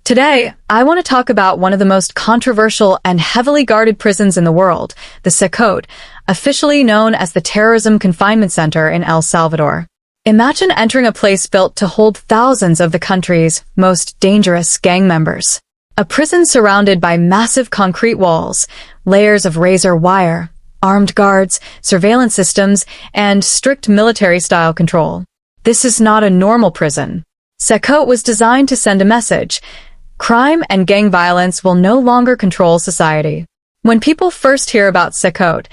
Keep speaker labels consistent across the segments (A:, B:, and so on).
A: Today, I want to talk about one of the most controversial and heavily guarded prisons in the world, the CECOT, officially known as the Terrorism Confinement Center in El Salvador. Imagine entering a place built to hold thousands of the country's most dangerous gang members. A prison surrounded by massive concrete walls, layers of razor wire, armed guards, surveillance systems, and strict military-style control. This is not a normal prison. CECOT was designed to send a message. Crime and gang violence will no longer control society. When people first hear about CECOT,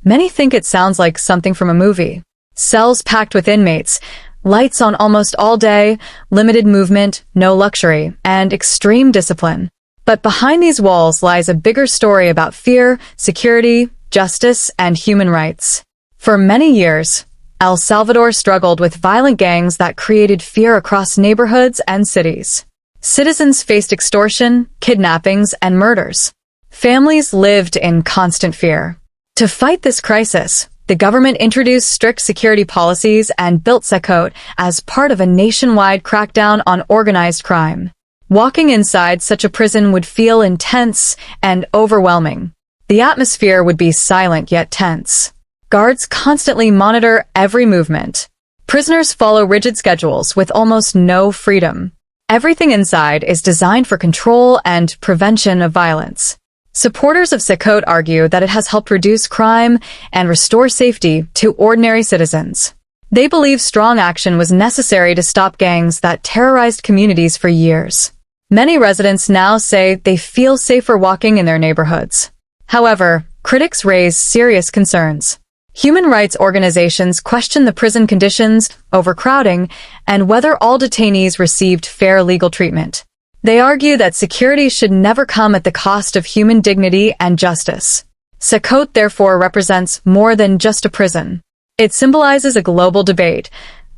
A: many think it sounds like something from a movie. Cells packed with inmates, lights on almost all day, limited movement, no luxury, and extreme discipline. But behind these walls lies a bigger story about fear, security, justice, and human rights. For many years, El Salvador struggled with violent gangs that created fear across neighborhoods and cities. Citizens faced extortion, kidnappings, and murders. Families lived in constant fear. To fight this crisis, the government introduced strict security policies and built CECOT as part of a nationwide crackdown on organized crime. Walking inside such a prison would feel intense and overwhelming. The atmosphere would be silent yet tense. Guards constantly monitor every movement. Prisoners follow rigid schedules with almost no freedom. Everything inside is designed for control and prevention of violence. Supporters of CECOT argue that it has helped reduce crime and restore safety to ordinary citizens. They believe strong action was necessary to stop gangs that terrorized communities for years. Many residents now say they feel safer walking in their neighborhoods. However, critics raise serious concerns. Human rights organizations question the prison conditions, overcrowding, and whether all detainees received fair legal treatment. They argue that security should never come at the cost of human dignity and justice. CECOT therefore represents more than just a prison. It symbolizes a global debate.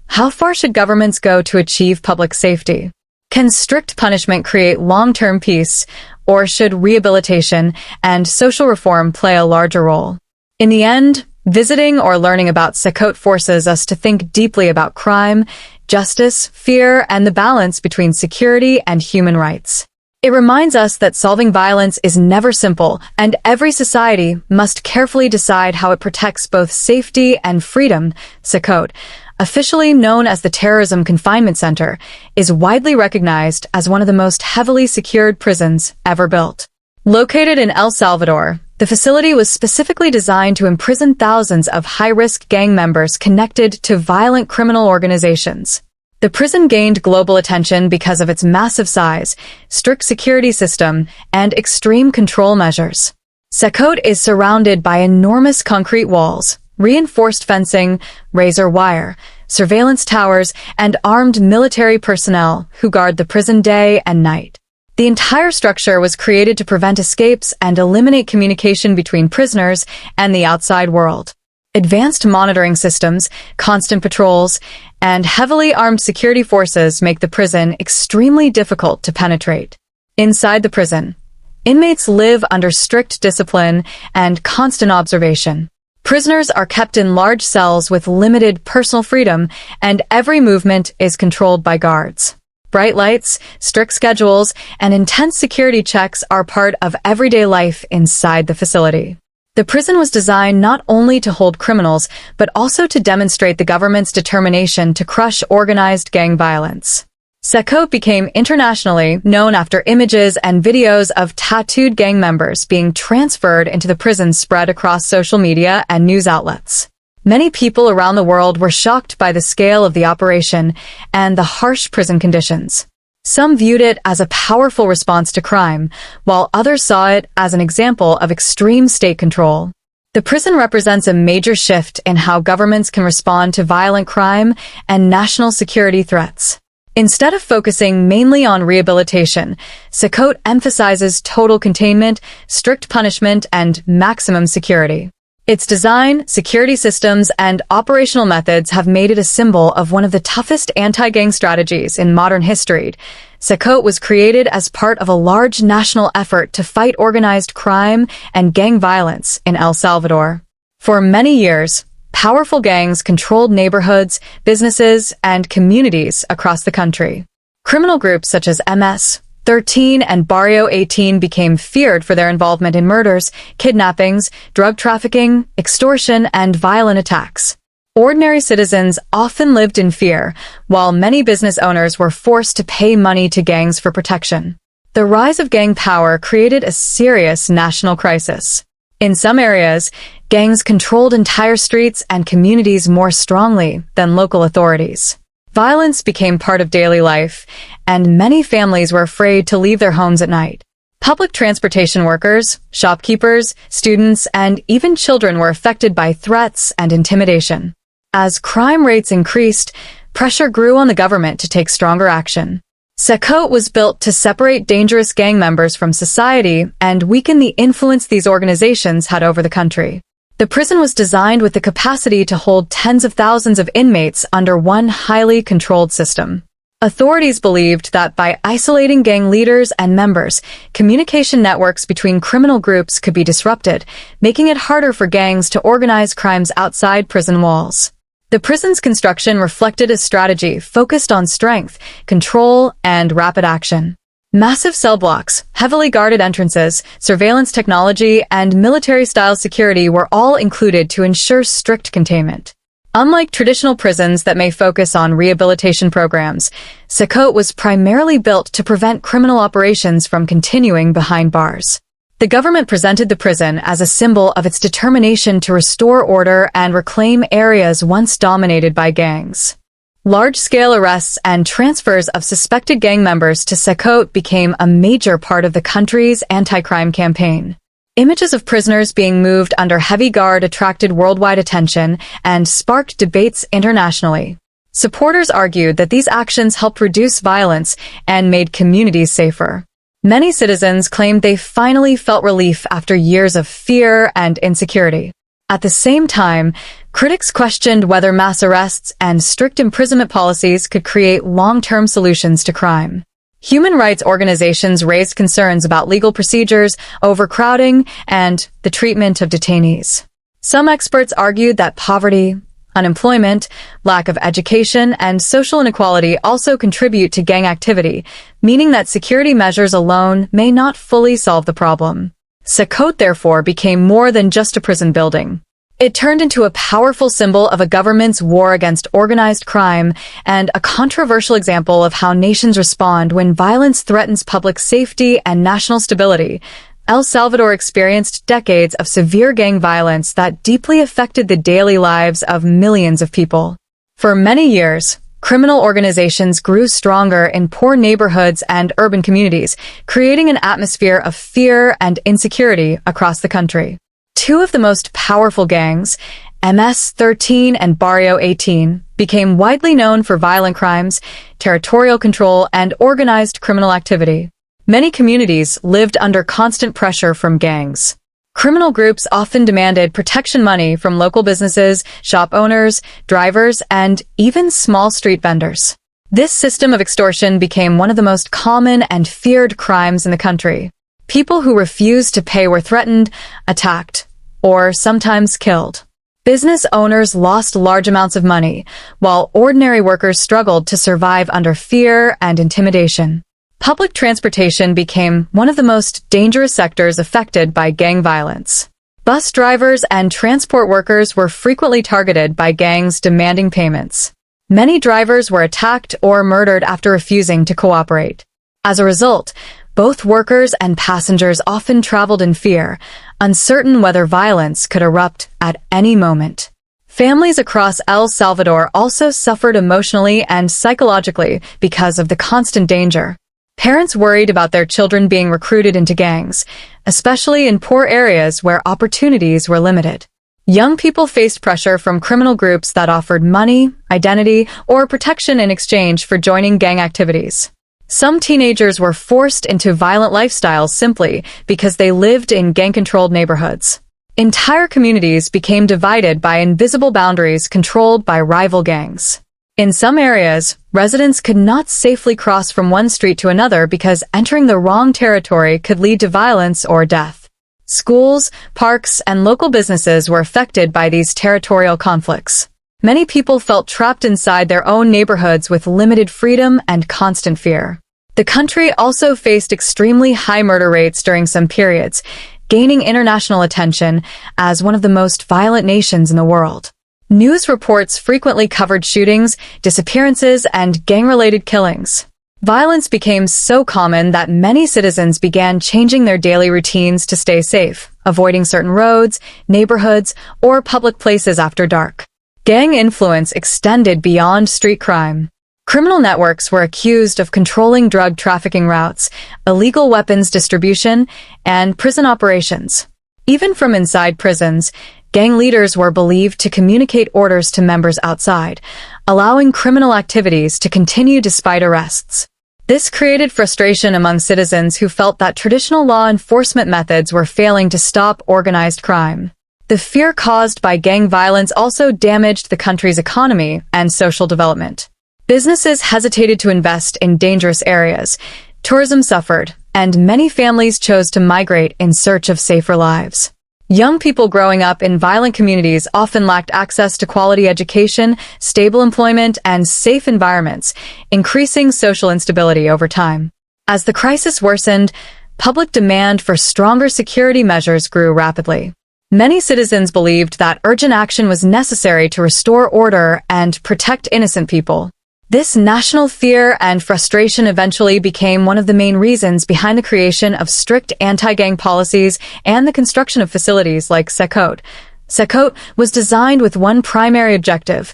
A: How far should governments go to achieve public safety? Can strict punishment create long-term peace, or should rehabilitation and social reform play a larger role? In the end, visiting or learning about CECOT forces us to think deeply about crime, justice, fear, and the balance between security and human rights. It reminds us that solving violence is never simple, and every society must carefully decide how it protects both safety and freedom. CECOT, officially known as the Terrorism Confinement Center, is widely recognized as one of the most heavily secured prisons ever built. Located in El Salvador, the facility was specifically designed to imprison thousands of high-risk gang members connected to violent criminal organizations. The prison gained global attention because of its massive size, strict security system, and extreme control measures. CECOT is surrounded by enormous concrete walls, reinforced fencing, razor wire, surveillance towers, and armed military personnel who guard the prison day and night. The entire structure was created to prevent escapes and eliminate communication between prisoners and the outside world. Advanced monitoring systems, constant patrols, and heavily armed security forces make the prison extremely difficult to penetrate. Inside the prison, inmates live under strict discipline and constant observation. Prisoners are kept in large cells with limited personal freedom, and every movement is controlled by guards. Bright lights, strict schedules, and intense security checks are part of everyday life inside the facility. The prison was designed not only to hold criminals, but also to demonstrate the government's determination to crush organized gang violence. CECOT became internationally known after images and videos of tattooed gang members being transferred into the prison spread across social media and news outlets. Many people around the world were shocked by the scale of the operation and the harsh prison conditions. Some viewed it as a powerful response to crime, while others saw it as an example of extreme state control. The prison represents a major shift in how governments can respond to violent crime and national security threats. Instead of focusing mainly on rehabilitation, CECOT emphasizes total containment, strict punishment, and maximum security. Its design, security systems, and operational methods have made it a symbol of one of the toughest anti-gang strategies in modern history. CECOT was created as part of a large national effort to fight organized crime and gang violence in El Salvador. For many years, powerful gangs controlled neighborhoods, businesses, and communities across the country. Criminal groups such as MS, MS-13 and Barrio 18 became feared for their involvement in murders, kidnappings, drug trafficking, extortion, and violent attacks. Ordinary citizens often lived in fear, while many business owners were forced to pay money to gangs for protection. The rise of gang power created a serious national crisis. In some areas, gangs controlled entire streets and communities more strongly than local authorities. Violence became part of daily life, and many families were afraid to leave their homes at night. Public transportation workers, shopkeepers, students, and even children were affected by threats and intimidation. As crime rates increased, pressure grew on the government to take stronger action. CECOT was built to separate dangerous gang members from society and weaken the influence these organizations had over the country. The prison was designed with the capacity to hold tens of thousands of inmates under one highly controlled system. Authorities believed that by isolating gang leaders and members, communication networks between criminal groups could be disrupted, making it harder for gangs to organize crimes outside prison walls. The prison's construction reflected a strategy focused on strength, control, and rapid action. Massive cell blocks, heavily guarded entrances, surveillance technology, and military-style security were all included to ensure strict containment. Unlike traditional prisons that may focus on rehabilitation programs, CECOT was primarily built to prevent criminal operations from continuing behind bars. The government presented the prison as a symbol of its determination to restore order and reclaim areas once dominated by gangs. Large-scale arrests and transfers of suspected gang members to CECOT became a major part of the country's anti-crime campaign. Images of prisoners being moved under heavy guard attracted worldwide attention and sparked debates internationally. Supporters argued that these actions helped reduce violence and made communities safer. Many citizens claimed they finally felt relief after years of fear and insecurity. At the same time, critics questioned whether mass arrests and strict imprisonment policies could create long-term solutions to crime. Human rights organizations raised concerns about legal procedures, overcrowding, and the treatment of detainees. Some experts argued that poverty, unemployment, lack of education, and social inequality also contribute to gang activity, meaning that security measures alone may not fully solve the problem. CECOT, therefore, became more than just a prison building. It turned into a powerful symbol of a government's war against organized crime and a controversial example of how nations respond when violence threatens public safety and national stability. El Salvador experienced decades of severe gang violence that deeply affected the daily lives of millions of people. For many years, criminal organizations grew stronger in poor neighborhoods and urban communities, creating an atmosphere of fear and insecurity across the country. Two of the most powerful gangs, MS-13 and Barrio 18, became widely known for violent crimes, territorial control, and organized criminal activity. Many communities lived under constant pressure from gangs. Criminal groups often demanded protection money from local businesses, shop owners, drivers, and even small street vendors. This system of extortion became one of the most common and feared crimes in the country. People who refused to pay were threatened, attacked, or sometimes killed. Business owners lost large amounts of money, while ordinary workers struggled to survive under fear and intimidation. Public transportation became one of the most dangerous sectors affected by gang violence. Bus drivers and transport workers were frequently targeted by gangs demanding payments. Many drivers were attacked or murdered after refusing to cooperate. As a result, both workers and passengers often traveled in fear, uncertain whether violence could erupt at any moment. Families across El Salvador also suffered emotionally and psychologically because of the constant danger. Parents worried about their children being recruited into gangs, especially in poor areas where opportunities were limited. Young people faced pressure from criminal groups that offered money, identity, or protection in exchange for joining gang activities. Some teenagers were forced into violent lifestyles simply because they lived in gang-controlled neighborhoods. Entire communities became divided by invisible boundaries controlled by rival gangs. In some areas, residents could not safely cross from one street to another because entering the wrong territory could lead to violence or death. Schools, parks, and local businesses were affected by these territorial conflicts. Many people felt trapped inside their own neighborhoods with limited freedom and constant fear. The country also faced extremely high murder rates during some periods, gaining international attention as one of the most violent nations in the world. News reports frequently covered shootings, disappearances, and gang-related killings. Violence became so common that many citizens began changing their daily routines to stay safe, avoiding certain roads, neighborhoods, or public places after dark. Gang influence extended beyond street crime. Criminal networks were accused of controlling drug trafficking routes, illegal weapons distribution, and prison operations. Even from inside prisons, gang leaders were believed to communicate orders to members outside, allowing criminal activities to continue despite arrests. This created frustration among citizens who felt that traditional law enforcement methods were failing to stop organized crime. The fear caused by gang violence also damaged the country's economy and social development. Businesses hesitated to invest in dangerous areas, tourism suffered, and many families chose to migrate in search of safer lives. Young people growing up in violent communities often lacked access to quality education, stable employment, and safe environments, increasing social instability over time. As the crisis worsened, public demand for stronger security measures grew rapidly. Many citizens believed that urgent action was necessary to restore order and protect innocent people. This national fear and frustration eventually became one of the main reasons behind the creation of strict anti-gang policies and the construction of facilities like CECOT. CECOT was designed with one primary objective: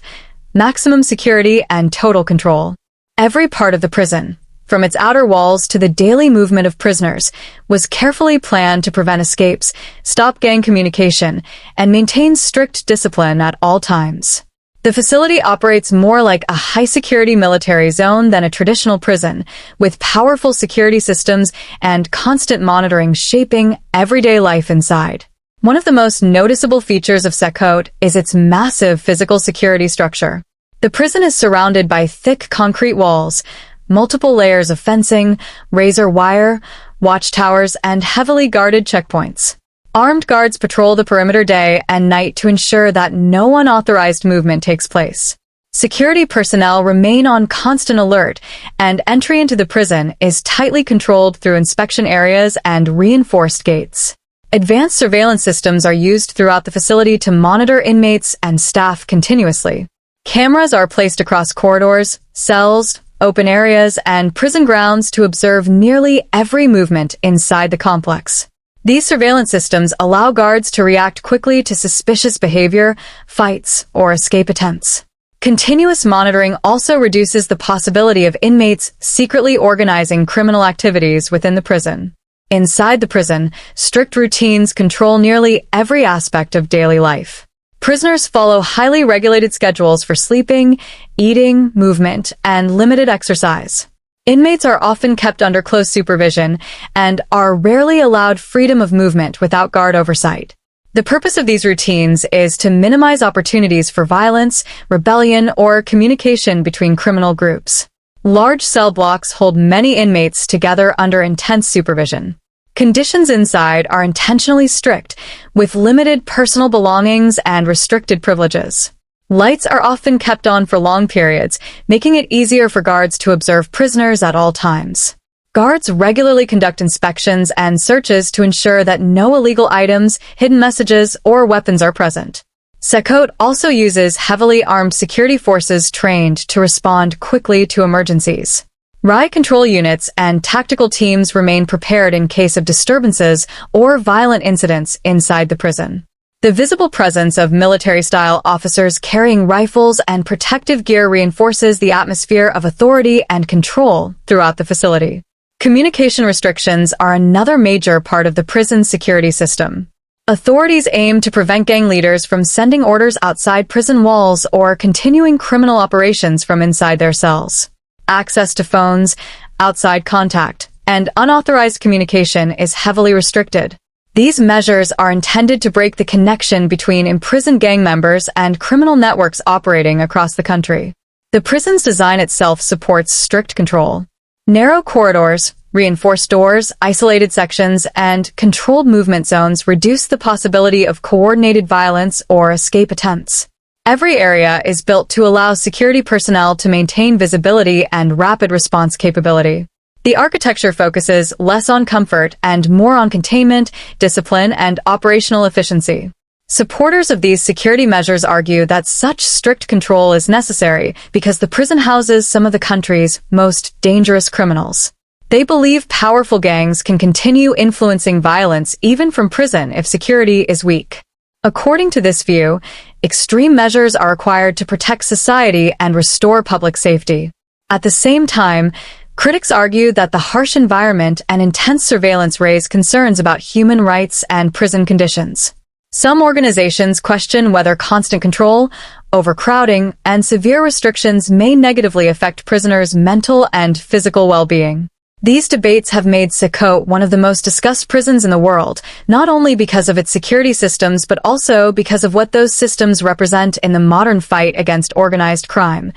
A: maximum security and total control. Every part of the prison, from its outer walls to the daily movement of prisoners, was carefully planned to prevent escapes, stop gang communication, and maintain strict discipline at all times. The facility operates more like a high-security military zone than a traditional prison, with powerful security systems and constant monitoring shaping everyday life inside. One of the most noticeable features of CECOT is its massive physical security structure. The prison is surrounded by thick concrete walls, multiple layers of fencing, razor wire, watchtowers, and heavily guarded checkpoints. Armed guards patrol the perimeter day and night to ensure that no unauthorized movement takes place. Security personnel remain on constant alert, and entry into the prison is tightly controlled through inspection areas and reinforced gates. Advanced surveillance systems are used throughout the facility to monitor inmates and staff continuously. Cameras are placed across corridors, cells, open areas, and prison grounds to observe nearly every movement inside the complex. These surveillance systems allow guards to react quickly to suspicious behavior, fights, or escape attempts. Continuous monitoring also reduces the possibility of inmates secretly organizing criminal activities within the prison. Inside the prison, strict routines control nearly every aspect of daily life. Prisoners follow highly regulated schedules for sleeping, eating, movement, and limited exercise. Inmates are often kept under close supervision and are rarely allowed freedom of movement without guard oversight. The purpose of these routines is to minimize opportunities for violence, rebellion, or communication between criminal groups. Large cell blocks hold many inmates together under intense supervision. Conditions inside are intentionally strict, with limited personal belongings and restricted privileges. Lights are often kept on for long periods, making it easier for guards to observe prisoners at all times. Guards regularly conduct inspections and searches to ensure that no illegal items, hidden messages, or weapons are present. CECOT also uses heavily armed security forces trained to respond quickly to emergencies. Riot control units and tactical teams remain prepared in case of disturbances or violent incidents inside the prison. The visible presence of military-style officers carrying rifles and protective gear reinforces the atmosphere of authority and control throughout the facility. Communication restrictions are another major part of the prison's security system. Authorities aim to prevent gang leaders from sending orders outside prison walls or continuing criminal operations from inside their cells. Access to phones, outside contact, and unauthorized communication is heavily restricted. These measures are intended to break the connection between imprisoned gang members and criminal networks operating across the country. The prison's design itself supports strict control. Narrow corridors, reinforced doors, isolated sections, and controlled movement zones reduce the possibility of coordinated violence or escape attempts. Every area is built to allow security personnel to maintain visibility and rapid response capability. The architecture focuses less on comfort and more on containment, discipline, and operational efficiency. Supporters of these security measures argue that such strict control is necessary because the prison houses some of the country's most dangerous criminals. They believe powerful gangs can continue influencing violence even from prison if security is weak. According to this view, extreme measures are required to protect society and restore public safety. At the same time, critics argue that the harsh environment and intense surveillance raise concerns about human rights and prison conditions. Some organizations question whether constant control, overcrowding, and severe restrictions may negatively affect prisoners' mental and physical well-being. These debates have made CECOT one of the most discussed prisons in the world, not only because of its security systems but also because of what those systems represent in the modern fight against organized crime.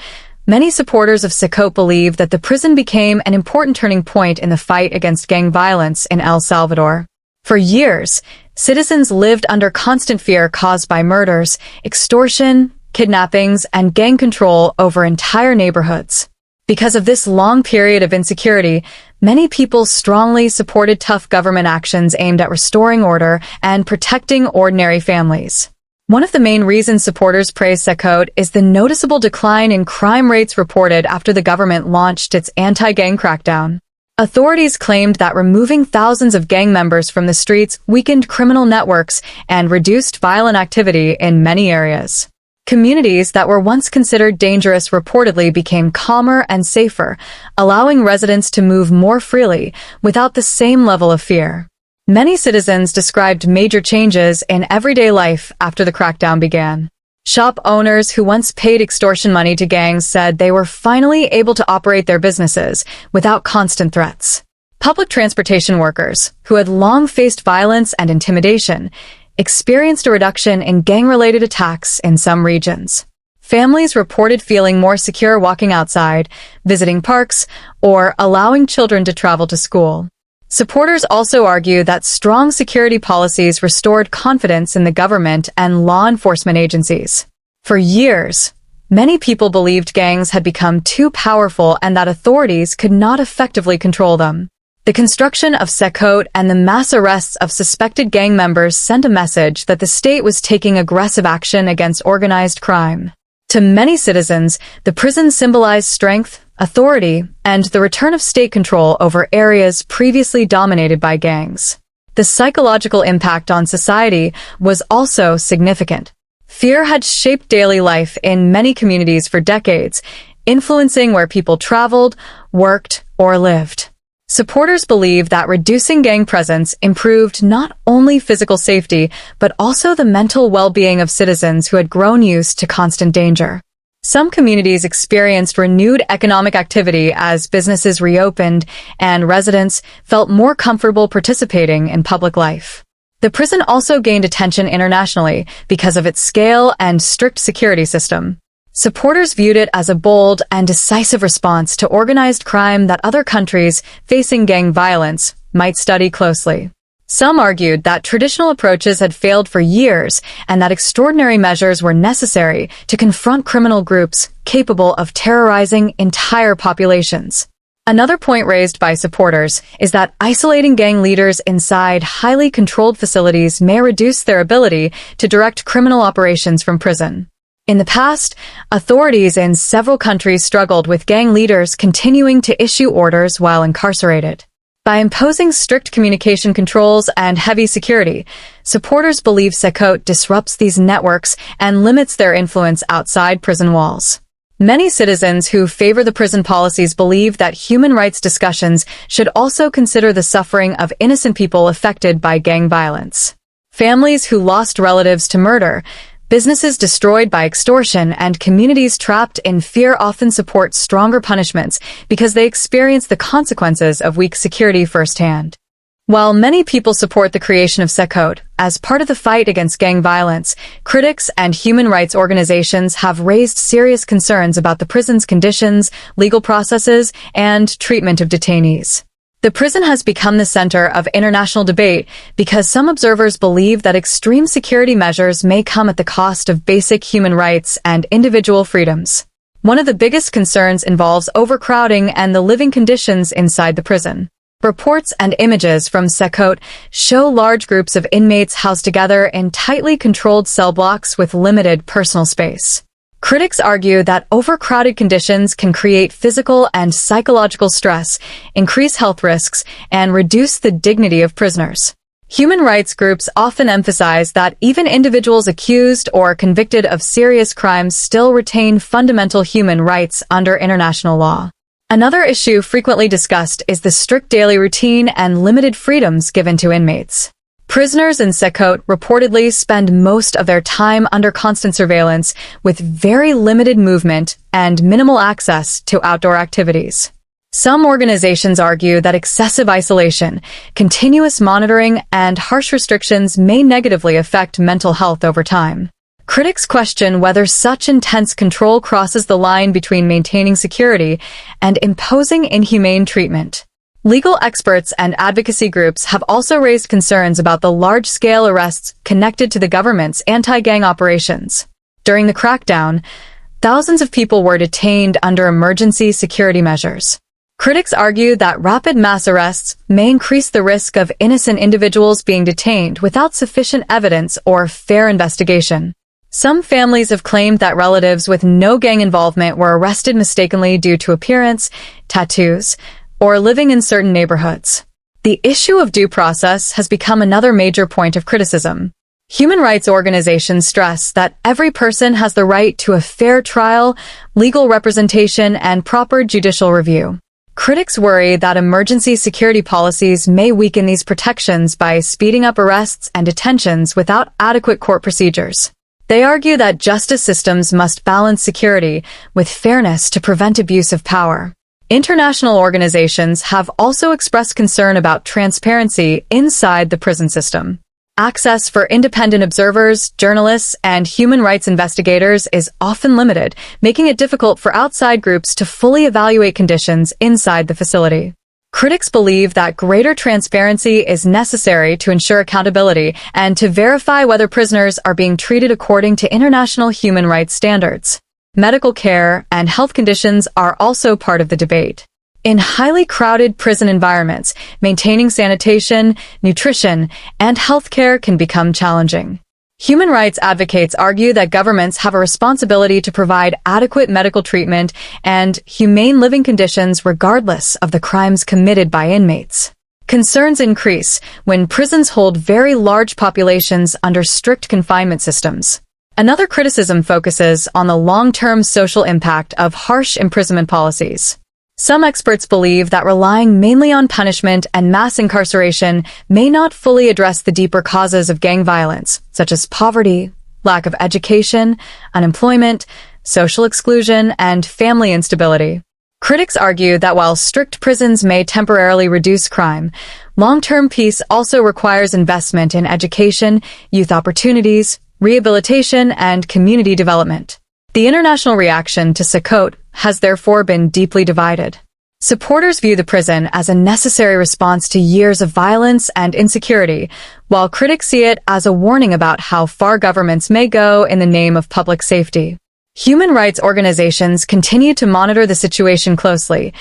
A: Many supporters of CECOT believe that the prison became an important turning point in the fight against gang violence in El Salvador. For years, citizens lived under constant fear caused by murders, extortion, kidnappings, and gang control over entire neighborhoods. Because of this long period of insecurity, many people strongly supported tough government actions aimed at restoring order and protecting ordinary families. One of the main reasons supporters praise CECOT is the noticeable decline in crime rates reported after the government launched its anti-gang crackdown. Authorities claimed that removing thousands of gang members from the streets weakened criminal networks and reduced violent activity in many areas. Communities that were once considered dangerous reportedly became calmer and safer, allowing residents to move more freely without the same level of fear. Many citizens described major changes in everyday life after the crackdown began. Shop owners who once paid extortion money to gangs said they were finally able to operate their businesses without constant threats. Public transportation workers, who had long faced violence and intimidation, experienced a reduction in gang-related attacks in some regions. Families reported feeling more secure walking outside, visiting parks, or allowing children to travel to school. Supporters also argue that strong security policies restored confidence in the government and law enforcement agencies. For years, many people believed gangs had become too powerful and that authorities could not effectively control them. The construction of CECOT and the mass arrests of suspected gang members sent a message that the state was taking aggressive action against organized crime. To many citizens, the prison symbolized strength, authority, and the return of state control over areas previously dominated by gangs. The psychological impact on society was also significant. Fear had shaped daily life in many communities for decades, influencing where people traveled, worked, or lived. Supporters believe that reducing gang presence improved not only physical safety, but also the mental well-being of citizens who had grown used to constant danger. Some communities experienced renewed economic activity as businesses reopened and residents felt more comfortable participating in public life. The prison also gained attention internationally because of its scale and strict security system. Supporters viewed it as a bold and decisive response to organized crime that other countries facing gang violence might study closely. Some argued that traditional approaches had failed for years and that extraordinary measures were necessary to confront criminal groups capable of terrorizing entire populations. Another point raised by supporters is that isolating gang leaders inside highly controlled facilities may reduce their ability to direct criminal operations from prison. In the past, authorities in several countries struggled with gang leaders continuing to issue orders while incarcerated. By imposing strict communication controls and heavy security, supporters believe CECOT disrupts these networks and limits their influence outside prison walls. Many citizens who favor the prison policies believe that human rights discussions should also consider the suffering of innocent people affected by gang violence. Families who lost relatives to murder, businesses destroyed by extortion, and communities trapped in fear often support stronger punishments because they experience the consequences of weak security firsthand. While many people support the creation of CECOT as part of the fight against gang violence, critics and human rights organizations have raised serious concerns about the prison's conditions, legal processes, and treatment of detainees. The prison has become the center of international debate because some observers believe that extreme security measures may come at the cost of basic human rights and individual freedoms. One of the biggest concerns involves overcrowding and the living conditions inside the prison. Reports and images from CECOT show large groups of inmates housed together in tightly controlled cell blocks with limited personal space. Critics argue that overcrowded conditions can create physical and psychological stress, increase health risks, and reduce the dignity of prisoners. Human rights groups often emphasize that even individuals accused or convicted of serious crimes still retain fundamental human rights under international law. Another issue frequently discussed is the strict daily routine and limited freedoms given to inmates. Prisoners in CECOT reportedly spend most of their time under constant surveillance with very limited movement and minimal access to outdoor activities. Some organizations argue that excessive isolation, continuous monitoring, and harsh restrictions may negatively affect mental health over time. Critics question whether such intense control crosses the line between maintaining security and imposing inhumane treatment. Legal experts and advocacy groups have also raised concerns about the large-scale arrests connected to the government's anti-gang operations. During the crackdown, thousands of people were detained under emergency security measures. Critics argue that rapid mass arrests may increase the risk of innocent individuals being detained without sufficient evidence or fair investigation. Some families have claimed that relatives with no gang involvement were arrested mistakenly due to appearance, tattoos, or living in certain neighborhoods. The issue of due process has become another major point of criticism. Human rights organizations stress that every person has the right to a fair trial, legal representation, and proper judicial review. Critics worry that emergency security policies may weaken these protections by speeding up arrests and detentions without adequate court procedures. They argue that justice systems must balance security with fairness to prevent abuse of power. International organizations have also expressed concern about transparency inside the prison system. Access for independent observers, journalists, and human rights investigators is often limited, making it difficult for outside groups to fully evaluate conditions inside the facility. Critics believe that greater transparency is necessary to ensure accountability and to verify whether prisoners are being treated according to international human rights standards. Medical care and health conditions are also part of the debate. In highly crowded prison environments, maintaining sanitation, nutrition, and healthcare can become challenging. Human rights advocates argue that governments have a responsibility to provide adequate medical treatment and humane living conditions regardless of the crimes committed by inmates. Concerns increase when prisons hold very large populations under strict confinement systems. Another criticism focuses on the long-term social impact of harsh imprisonment policies. Some experts believe that relying mainly on punishment and mass incarceration may not fully address the deeper causes of gang violence, such as poverty, lack of education, unemployment, social exclusion, and family instability. Critics argue that while strict prisons may temporarily reduce crime, long-term peace also requires investment in education, youth opportunities, rehabilitation, and community development. The international reaction to CECOT has therefore been deeply divided. Supporters view the prison as a necessary response to years of violence and insecurity, while critics see it as a warning about how far governments may go in the name of public safety. Human rights organizations continue to monitor the situation closely,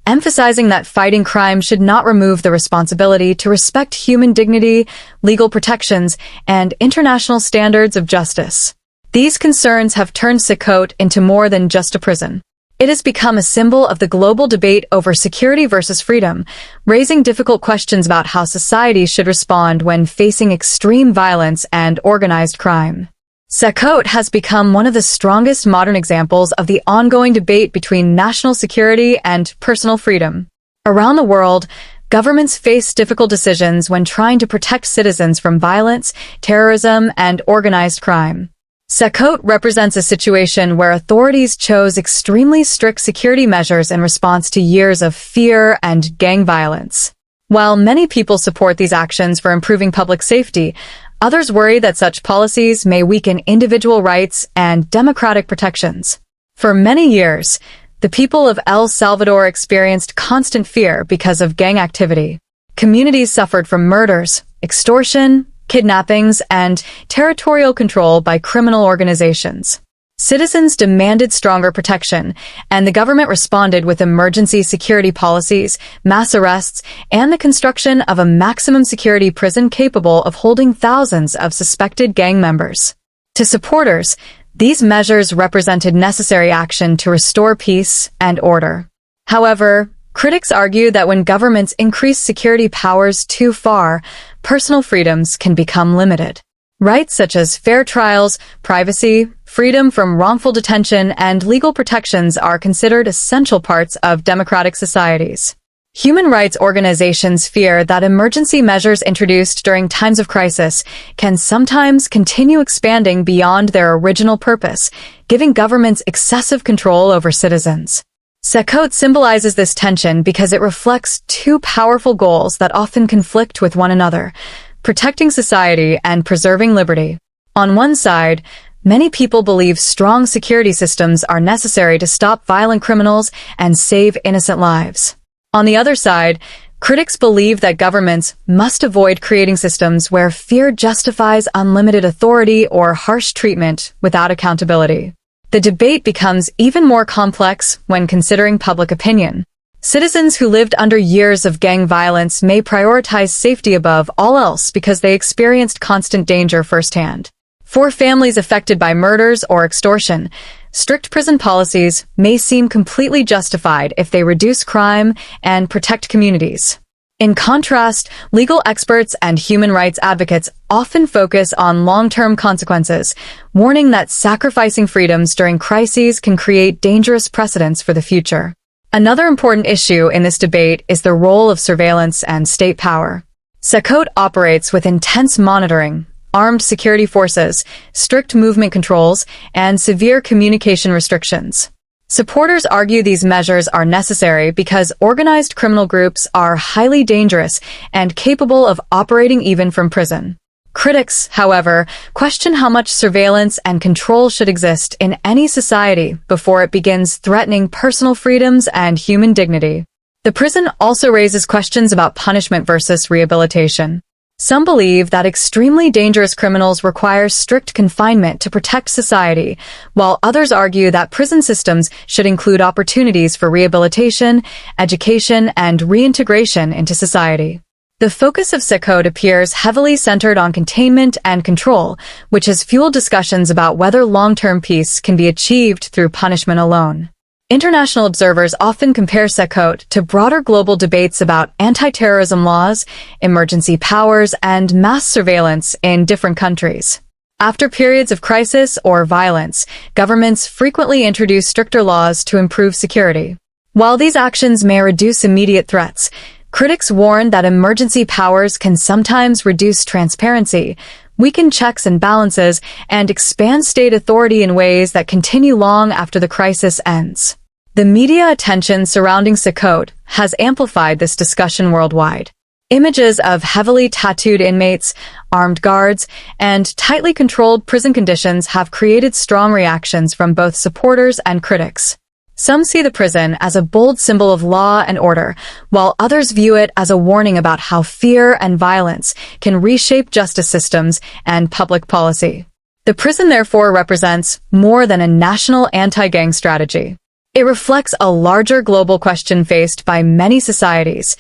A: emphasizing that fighting crime should not remove the responsibility to respect human dignity, legal protections, and international standards of justice. These concerns have turned CECOT into more than just a prison. It has become a symbol of the global debate over security versus freedom, raising difficult questions about how society should respond when facing extreme violence and organized crime. CECOT has become one of the strongest modern examples of the ongoing debate between national security and personal freedom. Around the world, governments face difficult decisions when trying to protect citizens from violence, terrorism, and organized crime. CECOT represents a situation where authorities chose extremely strict security measures in response to years of fear and gang violence. While many people support these actions for improving public safety, others worry that such policies may weaken individual rights and democratic protections. For many years, the people of El Salvador experienced constant fear because of gang activity. Communities suffered from murders, extortion, kidnappings, and territorial control by criminal organizations. Citizens demanded stronger protection, and the government responded with emergency security policies, mass arrests, and the construction of a maximum security prison capable of holding thousands of suspected gang members. To supporters, these measures represented necessary action to restore peace and order. However, critics argue that when governments increase security powers too far, personal freedoms can become limited. Rights such as fair trials, privacy, freedom from wrongful detention, and legal protections are considered essential parts of democratic societies. Human rights organizations fear that emergency measures introduced during times of crisis can sometimes continue expanding beyond their original purpose, giving governments excessive control over citizens. CECOT symbolizes this tension because it reflects two powerful goals that often conflict with one another: protecting society and preserving liberty. On one side, many people believe strong security systems are necessary to stop violent criminals and save innocent lives. On the other side, critics believe that governments must avoid creating systems where fear justifies unlimited authority or harsh treatment without accountability. The debate becomes even more complex when considering public opinion. Citizens who lived under years of gang violence may prioritize safety above all else because they experienced constant danger firsthand. For families affected by murders or extortion, strict prison policies may seem completely justified if they reduce crime and protect communities. In contrast, legal experts and human rights advocates often focus on long-term consequences, warning that sacrificing freedoms during crises can create dangerous precedents for the future. Another important issue in this debate is the role of surveillance and state power. CECOT operates with intense monitoring, armed security forces, strict movement controls, and severe communication restrictions. Supporters argue these measures are necessary because organized criminal groups are highly dangerous and capable of operating even from prison. Critics, however, question how much surveillance and control should exist in any society before it begins threatening personal freedoms and human dignity. The prison also raises questions about punishment versus rehabilitation. Some believe that extremely dangerous criminals require strict confinement to protect society, while others argue that prison systems should include opportunities for rehabilitation, education, and reintegration into society. The focus of CECOT appears heavily centered on containment and control, which has fueled discussions about whether long-term peace can be achieved through punishment alone. International observers often compare CECOT to broader global debates about anti-terrorism laws, emergency powers, and mass surveillance in different countries. After periods of crisis or violence, governments frequently introduce stricter laws to improve security. While these actions may reduce immediate threats, critics warn that emergency powers can sometimes reduce transparency, weaken checks and balances, and expand state authority in ways that continue long after the crisis ends. The media attention surrounding CECOT has amplified this discussion worldwide. Images of heavily tattooed inmates, armed guards, and tightly controlled prison conditions have created strong reactions from both supporters and critics. Some see the prison as a bold symbol of law and order, while others view it as a warning about how fear and violence can reshape justice systems and public policy. The prison therefore represents more than a national anti-gang strategy. It reflects a larger global question faced by many societies: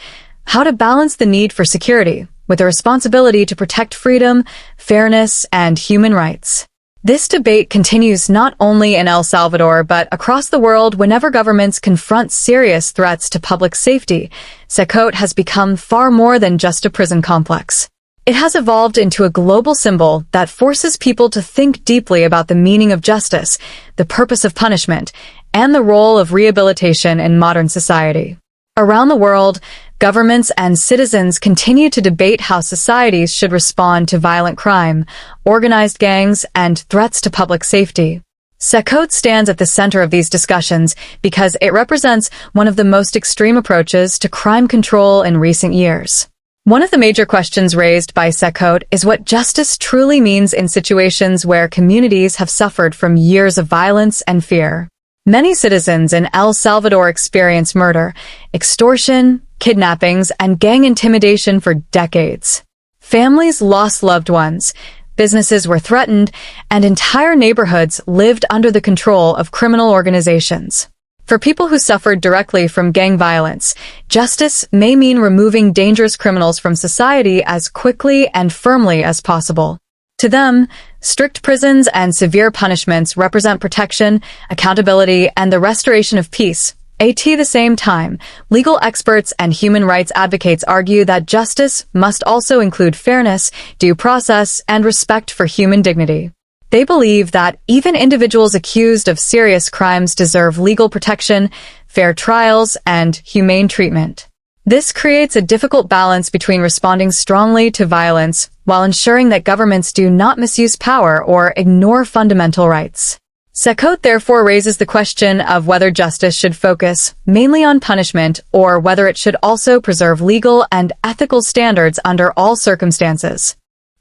A: how to balance the need for security with the responsibility to protect freedom, fairness, and human rights. This debate continues not only in El Salvador but across the world. Whenever governments confront serious threats to public safety, CECOT has become far more than just a prison complex. It has evolved into a global symbol that forces people to think deeply about the meaning of justice, the purpose of punishment, and the role of rehabilitation in modern society. Around the world, governments and citizens continue to debate how societies should respond to violent crime, organized gangs, and threats to public safety. CECOT stands at the center of these discussions because it represents one of the most extreme approaches to crime control in recent years. One of the major questions raised by CECOT is what justice truly means in situations where communities have suffered from years of violence and fear. Many citizens in El Salvador experience murder, extortion, kidnappings, and gang intimidation for decades. Families lost loved ones, businesses were threatened, and entire neighborhoods lived under the control of criminal organizations. For people who suffered directly from gang violence, justice may mean removing dangerous criminals from society as quickly and firmly as possible. To them, strict prisons and severe punishments represent protection, accountability, and the restoration of peace. At the same time, legal experts and human rights advocates argue that justice must also include fairness, due process, and respect for human dignity. They believe that even individuals accused of serious crimes deserve legal protection, fair trials, and humane treatment. This creates a difficult balance between responding strongly to violence while ensuring that governments do not misuse power or ignore fundamental rights. CECOT therefore raises the question of whether justice should focus mainly on punishment or whether it should also preserve legal and ethical standards under all circumstances.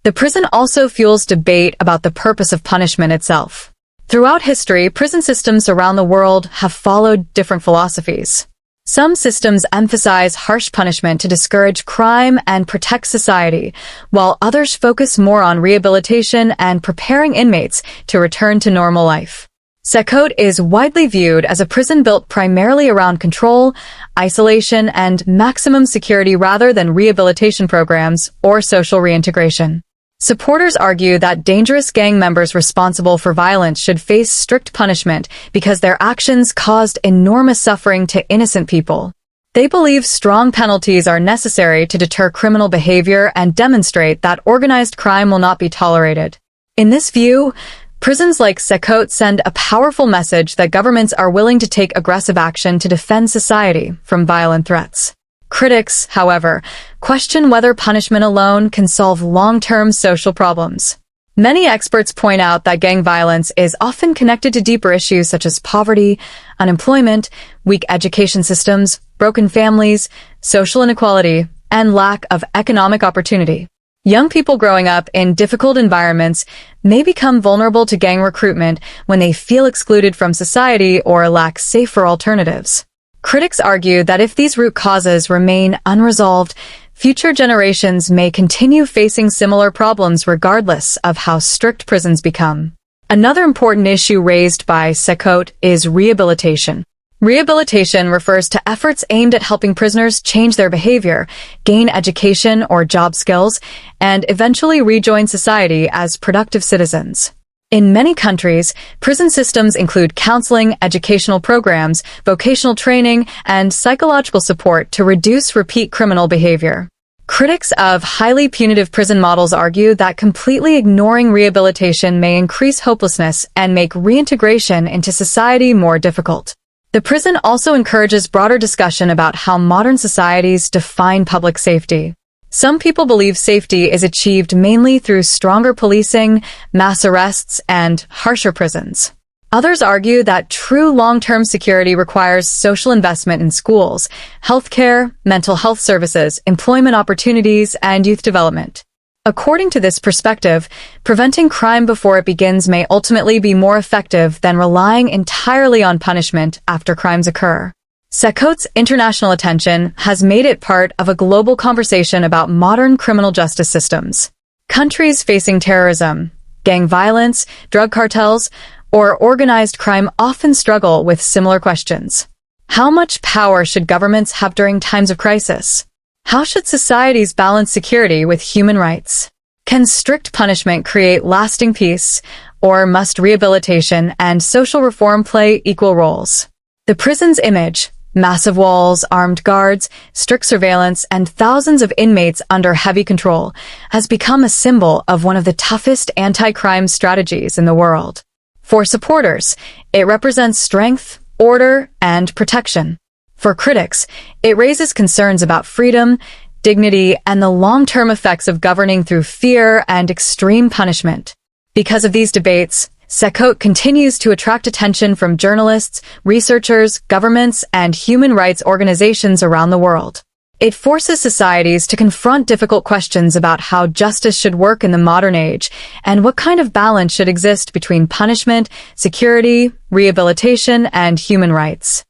A: The prison also fuels debate about the purpose of punishment itself. Throughout history, prison systems around the world have followed different philosophies. Some systems emphasize harsh punishment to discourage crime and protect society, while others focus more on rehabilitation and preparing inmates to return to normal life. CECOT is widely viewed as a prison built primarily around control, isolation, and maximum security rather than rehabilitation programs or social reintegration. Supporters argue that dangerous gang members responsible for violence should face strict punishment because their actions caused enormous suffering to innocent people. They believe strong penalties are necessary to deter criminal behavior and demonstrate that organized crime will not be tolerated. In this view, prisons like CECOT send a powerful message that governments are willing to take aggressive action to defend society from violent threats. Critics, however, question whether punishment alone can solve long-term social problems. Many experts point out that gang violence is often connected to deeper issues such as poverty, unemployment, weak education systems, broken families, social inequality, and lack of economic opportunity. Young people growing up in difficult environments may become vulnerable to gang recruitment when they feel excluded from society or lack safer alternatives. Critics argue that if these root causes remain unresolved, future generations may continue facing similar problems regardless of how strict prisons become. Another important issue raised by CECOT is rehabilitation. Rehabilitation refers to efforts aimed at helping prisoners change their behavior, gain education or job skills, and eventually rejoin society as productive citizens. In many countries, prison systems include counseling, educational programs, vocational training, and psychological support to reduce repeat criminal behavior. Critics of highly punitive prison models argue that completely ignoring rehabilitation may increase hopelessness and make reintegration into society more difficult. The prison also encourages broader discussion about how modern societies define public safety. Some people believe safety is achieved mainly through stronger policing, mass arrests, and harsher prisons. Others argue that true long-term security requires social investment in schools, healthcare, mental health services, employment opportunities, and youth development. According to this perspective, preventing crime before it begins may ultimately be more effective than relying entirely on punishment after crimes occur. CECOT's international attention has made it part of a global conversation about modern criminal justice systems. Countries facing terrorism, gang violence, drug cartels, or organized crime often struggle with similar questions. How much power should governments have during times of crisis? How should societies balance security with human rights? Can strict punishment create lasting peace, or must rehabilitation and social reform play equal roles? The prison's image, massive walls, armed guards, strict surveillance, and thousands of inmates under heavy control, has become a symbol of one of the toughest anti-crime strategies in the world. For supporters, it represents strength, order, and protection. For critics, it raises concerns about freedom, dignity, and the long-term effects of governing through fear and extreme punishment. Because of these debates, CECOT continues to attract attention from journalists, researchers, governments, and human rights organizations around the world. It forces societies to confront difficult questions about how justice should work in the modern age and what kind of balance should exist between punishment, security, rehabilitation, and human rights.